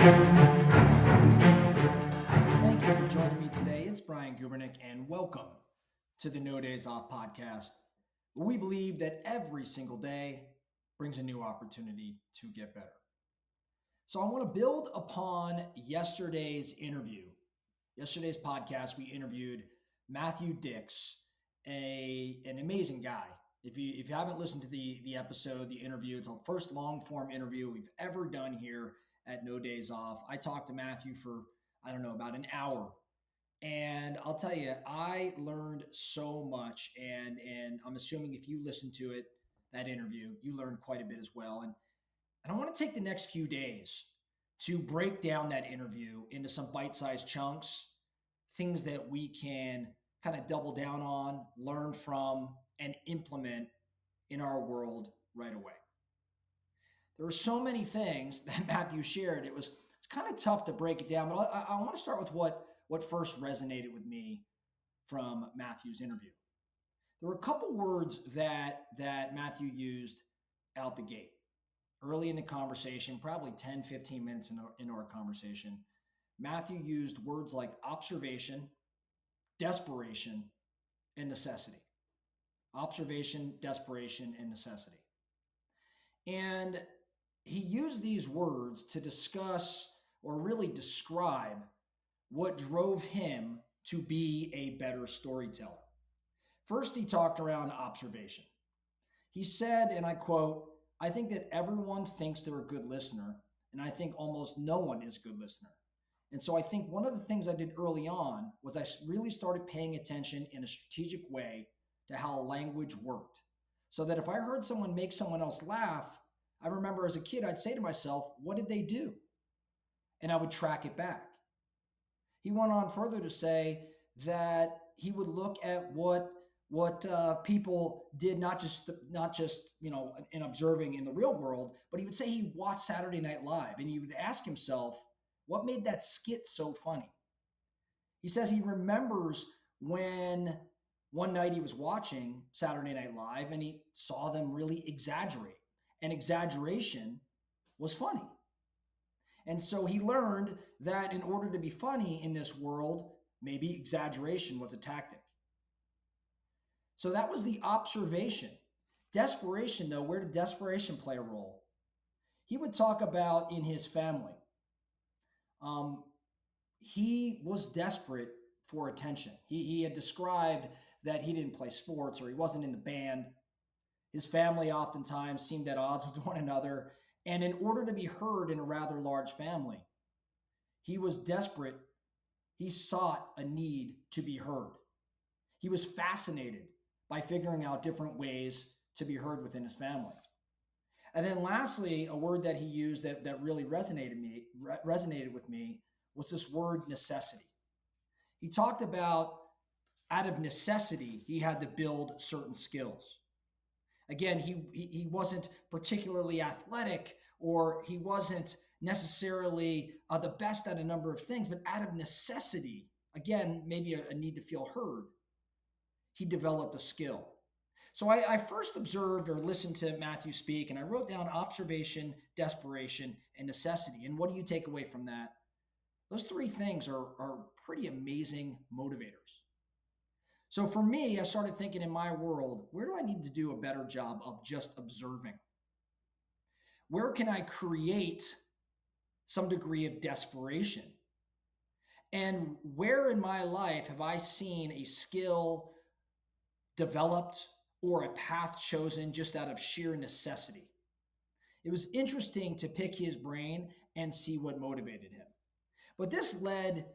Thank you for joining me today. It's Brian Gubernick, and welcome to the No Days Off podcast, where we believe that every single day brings a new opportunity to get better. So, I want to build upon yesterday's podcast. We interviewed Matthew Dix, an amazing guy. If you haven't listened to the episode, the interview, it's the first long form interview we've ever done here at No Days Off. I talked to Matthew for, I don't know, about an hour. And I'll tell you, I learned so much. And I'm assuming if you listen to it, that interview, you learned quite a bit as well. And I want to take the next few days to break down that interview into some bite-sized chunks, things that we can kind of double down on, learn from, and implement in our world right away. There were so many things that Matthew shared. It's kind of tough to break it down, but I want to start with what first resonated with me from Matthew's interview. There were a couple words that Matthew used out the gate early in the conversation, probably 10, 15 minutes into our conversation. Matthew used words like observation, desperation, and necessity. Observation, desperation, and necessity. And he used these words to discuss or really describe what drove him to be a better storyteller. First, he talked around observation. He said, and I quote, "I think that everyone thinks they're a good listener, and I think almost no one is a good listener. And so I think one of the things I did early on was I really started paying attention in a strategic way to how language worked. So that if I heard someone make someone else laugh, I remember as a kid, I'd say to myself, what did they do? And I would track it back." He went on further to say that he would look at what people did, not just in observing in the real world, but he would say he watched Saturday Night Live and he would ask himself, what made that skit so funny? He says he remembers when one night he was watching Saturday Night Live and he saw them really exaggerate, and exaggeration was funny. And so he learned that in order to be funny in this world, maybe exaggeration was a tactic. So that was the observation. Desperation, though, where did desperation play a role? He would talk about in his family. He was desperate for attention. He had described that he didn't play sports or he wasn't in the band. His family oftentimes seemed at odds with one another. And in order to be heard in a rather large family, he was desperate. He sought a need to be heard. He was fascinated by figuring out different ways to be heard within his family. And then lastly, a word that he used that really resonated with me was this word necessity. He talked about out of necessity, he had to build certain skills. Again, he wasn't particularly athletic, or he wasn't necessarily the best at a number of things, but out of necessity, again, maybe a need to feel heard, he developed a skill. So I first observed or listened to Matthew speak, and I wrote down observation, desperation, and necessity. And what do you take away from that? Those three things are pretty amazing motivators. So for me, I started thinking in my world, where do I need to do a better job of just observing? Where can I create some degree of desperation? And where in my life have I seen a skill developed or a path chosen just out of sheer necessity? It was interesting to pick his brain and see what motivated him. But this led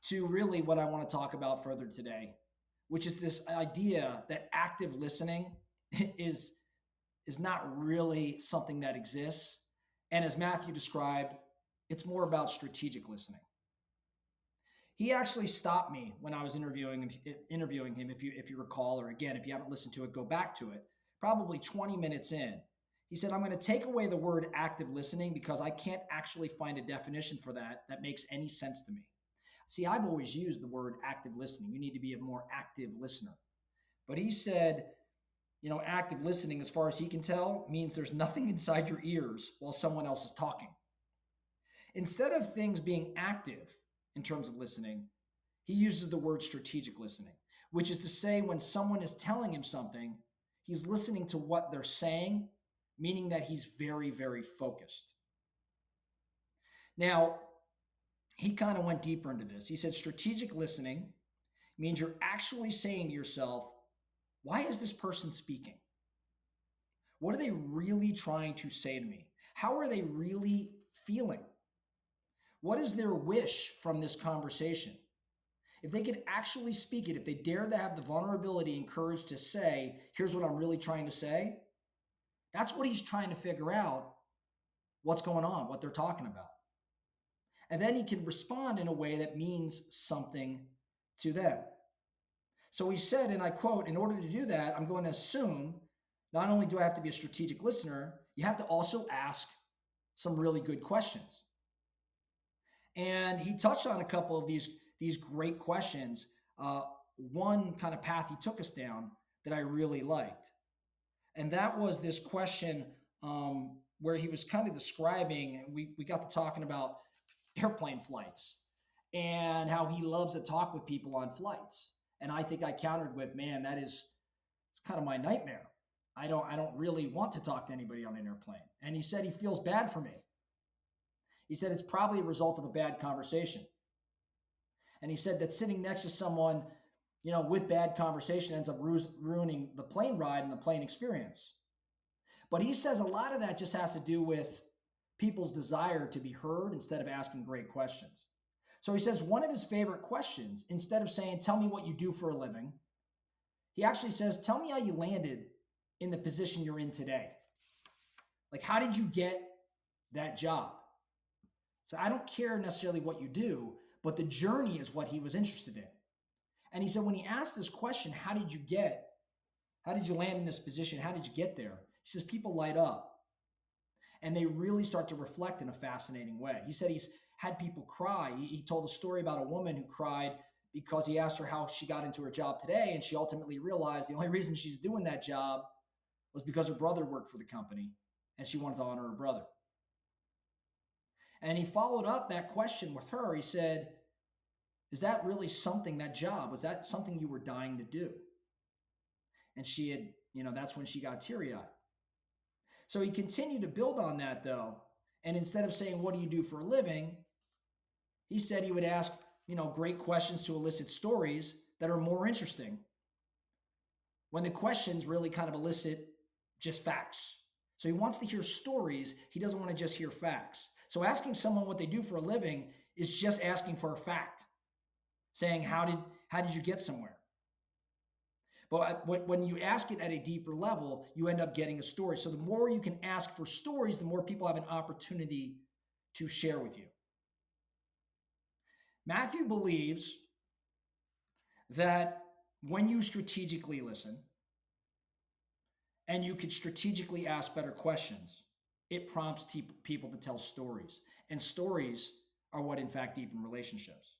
to really what I want to talk about further today, which is this idea that active listening is not really something that exists. And as Matthew described, it's more about strategic listening. He actually stopped me when I was interviewing him, if you recall, or again, if you haven't listened to it, go back to it. Probably 20 minutes in, he said, "I'm going to take away the word active listening because I can't actually find a definition for that makes any sense to me." See, I've always used the word active listening. You need to be a more active listener. But he said, active listening, as far as he can tell, means there's nothing inside your ears while someone else is talking. Instead of things being active in terms of listening, he uses the word strategic listening, which is to say, when someone is telling him something, he's listening to what they're saying, meaning that he's very, very focused. Now, he kind of went deeper into this. He said strategic listening means you're actually saying to yourself, why is this person speaking? What are they really trying to say to me? How are they really feeling? What is their wish from this conversation? If they could actually speak it, if they dare to have the vulnerability and courage to say, here's what I'm really trying to say, that's what he's trying to figure out what's going on, what they're talking about. And then he can respond in a way that means something to them. So he said, and I quote, in order to do that, I'm going to assume not only do I have to be a strategic listener, you have to also ask some really good questions. And he touched on a couple of these great questions. One kind of path he took us down that I really liked. And that was this question where he was kind of describing, and we got to talking about airplane flights and how he loves to talk with people on flights. And I think I countered with, man, it's kind of my nightmare. I don't really want to talk to anybody on an airplane. And he said he feels bad for me. He said it's probably a result of a bad conversation. And he said that sitting next to someone, with bad conversation ends up ruining the plane ride and the plane experience. But he says a lot of that just has to do with people's desire to be heard instead of asking great questions. So he says one of his favorite questions, instead of saying, tell me what you do for a living, he actually says, tell me how you landed in the position you're in today. Like, how did you get that job? So I don't care necessarily what you do, but the journey is what he was interested in. And he said, when he asked this question, how did you land in this position? How did you get there? He says, people light up and they really start to reflect in a fascinating way. He said he's had people cry. He told a story about a woman who cried because he asked her how she got into her job today. And she ultimately realized the only reason she's doing that job was because her brother worked for the company and she wanted to honor her brother. And he followed up that question with her. He said, is that really something, that job, was that something you were dying to do? And she had, that's when she got teary-eyed. So he continued to build on that though. And instead of saying, what do you do for a living? He said he would ask, great questions to elicit stories that are more interesting when the questions really kind of elicit just facts. So he wants to hear stories. He doesn't want to just hear facts. So asking someone what they do for a living is just asking for a fact, saying, how did you get somewhere? But when you ask it at a deeper level, you end up getting a story. So the more you can ask for stories, the more people have an opportunity to share with you. Matthew believes that when you strategically listen and you can strategically ask better questions, it prompts people to tell stories. And stories are what, in fact, deepen relationships.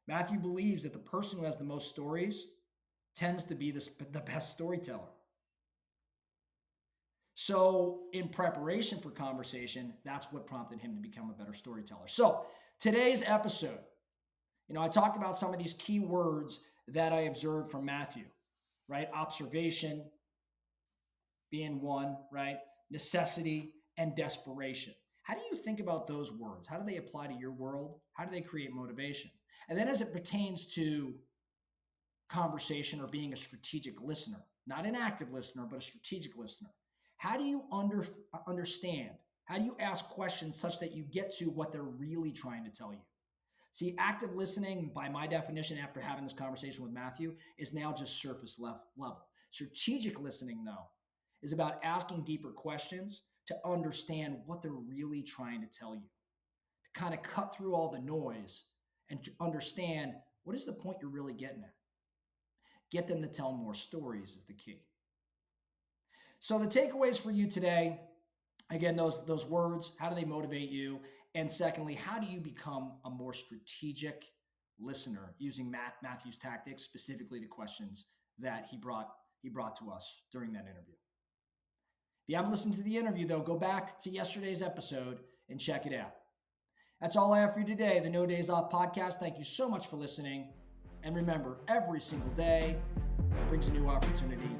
Matthew believes that the person who has the most stories tends to be the best storyteller. So in preparation for conversation, that's what prompted him to become a better storyteller. So today's episode, I talked about some of these key words that I observed from Matthew, right? Observation being one, right? Necessity and desperation. How do you think about those words? How do they apply to your world? How do they create motivation? And then as it pertains to conversation or being a strategic listener, not an active listener, but a strategic listener, how do you understand? How do you ask questions such that you get to what they're really trying to tell you? See, active listening, by my definition, after having this conversation with Matthew, is now just surface level. Strategic listening, though, is about asking deeper questions to understand what they're really trying to tell you, to kind of cut through all the noise and to understand what is the point you're really getting at. Get them to tell more stories is the key. So the takeaways for you today, again, those words, how do they motivate you? And secondly, how do you become a more strategic listener using Matthew's tactics, specifically the questions that he brought to us during that interview? If you haven't listened to the interview, though, go back to yesterday's episode and check it out. That's all I have for you today, the No Days Off podcast. Thank you so much for listening. And remember, every single day brings a new opportunity